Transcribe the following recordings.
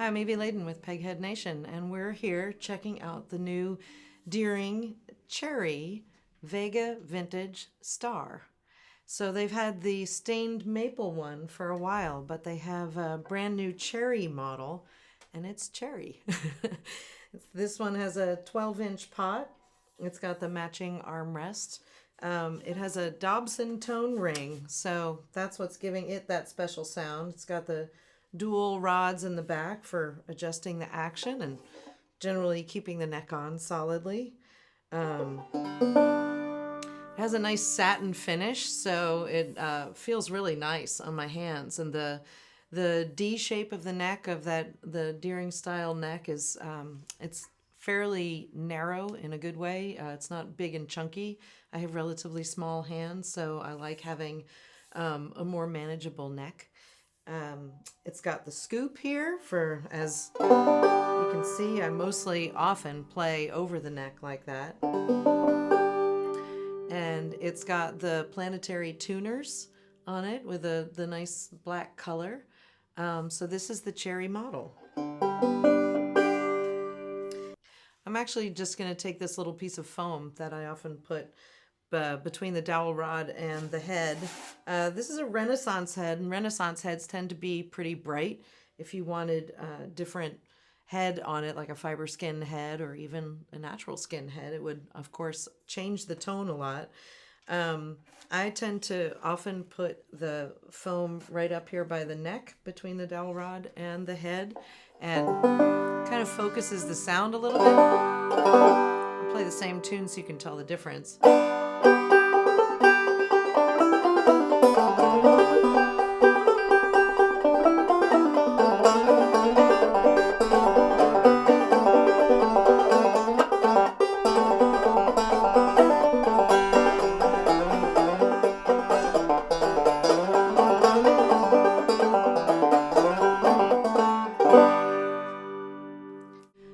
I'm Evie Ladin with Peghead Nation, and we're here checking out the new Deering Cherry Vega Vintage Star. So they've had the stained maple one for a while, but they have a brand new cherry model, and it's cherry. This one has a 12-inch pot. It's got the matching armrest. It has a Dobson tone ring, so that's what's giving it that special sound. It's got the dual rods in the back for adjusting the action and generally keeping the neck on solidly. It has a nice satin finish, so it feels really nice on my hands. And the D shape of the neck of the Deering style neck is it's fairly narrow in a good way. It's not big and chunky. I have relatively small hands, so I like having a more manageable neck. It's got the scoop here for, as you can see, I mostly often play over the neck like that. And it's got the planetary tuners on it with the nice black color. So this is the cherry model. I'm actually just going to take this little piece of foam that I often put between the dowel rod and the head. This is a Renaissance head, and Renaissance heads tend to be pretty bright. If you wanted a different head on it, like a fiber skin head or even a natural skin head, it would, of course, change the tone a lot. I tend to often put the foam right up here by the neck between the dowel rod and the head, and kind of focuses the sound a little bit. I'll play the same tune so you can tell the difference.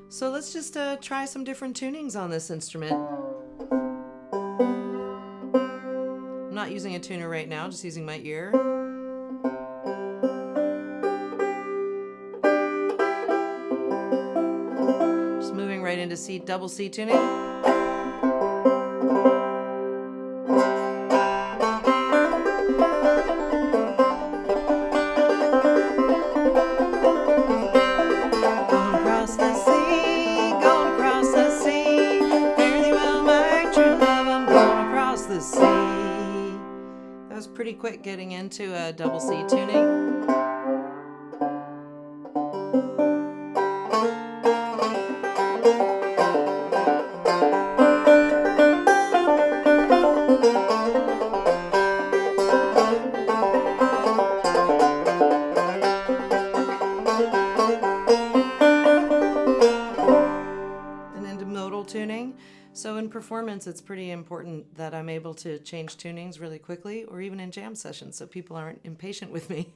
So let's just try some different tunings on this instrument. I'm not using a tuner right now, just using my ear. Just moving right into C, double C tuning. That was pretty quick getting into a double C tuning. And into modal tuning. So in performance, it's pretty important that I'm able to change tunings really quickly, or even in jam sessions, so people aren't impatient with me.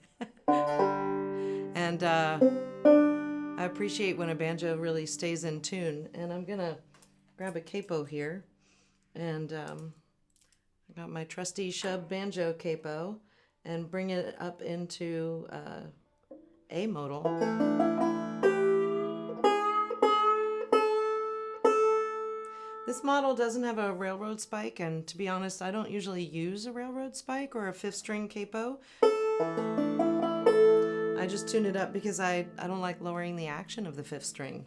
And I appreciate when a banjo really stays in tune. And I'm going to grab a capo here. And I got my trusty Shub banjo capo and bring it up into A modal. This model doesn't have a railroad spike, and to be honest, I don't usually use a railroad spike or a fifth string capo. I just tune it up because I don't like lowering the action of the fifth string.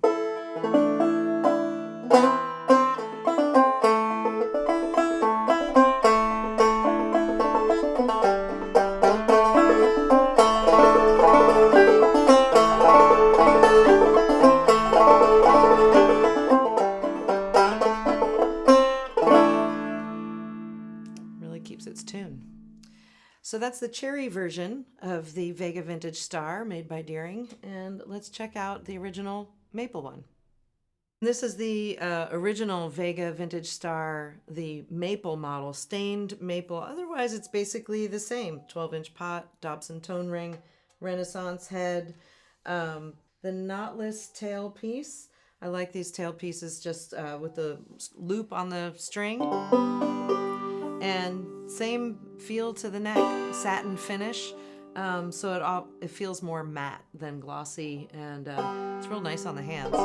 keeps its tune. So that's the cherry version of the Vega Vintage Star made by Deering, and let's check out the original maple one. This is the original Vega Vintage Star, the maple model, stained maple. Otherwise, it's basically the same. 12-inch pot, Dobson tone ring, Renaissance head, the knotless tail piece. I like these tail pieces just with the loop on the string. And same feel to the neck, satin finish. So it feels more matte than glossy, and it's real nice on the hands.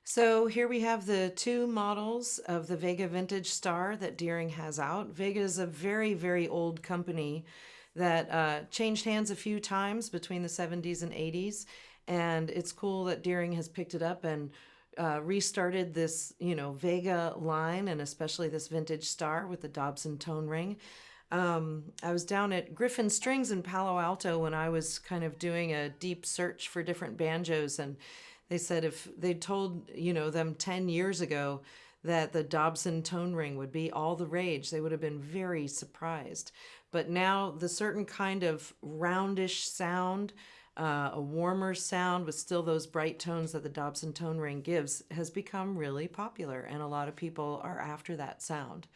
So here we have the two models of the Vega Vintage Star that Deering has out. Vega is a very, very old company that changed hands a few times between the 70s and 80s. And it's cool that Deering has picked it up and restarted this, Vega line, and especially this Vintage Star with the Dobson tone ring. I was down at Griffin Strings in Palo Alto when I was kind of doing a deep search for different banjos, and they said if they'd told, them 10 years ago that the Dobson tone ring would be all the rage, they would have been very surprised. But now the certain kind of roundish sound, a warmer sound with still those bright tones that the Dobson tone ring gives, has become really popular, and a lot of people are after that sound.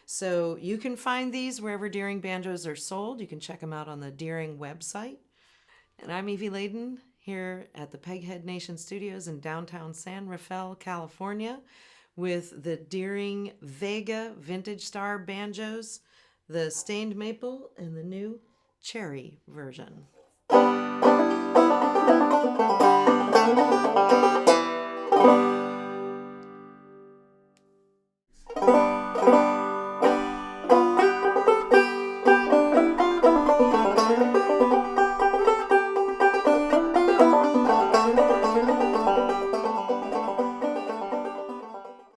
So you can find these wherever Deering banjos are sold. You can check them out on the Deering website. And I'm Evie Ladin here at the Peghead Nation Studios in downtown San Rafael, California, with the Deering Vega Vintage Star banjos, the stained maple, and the new cherry version.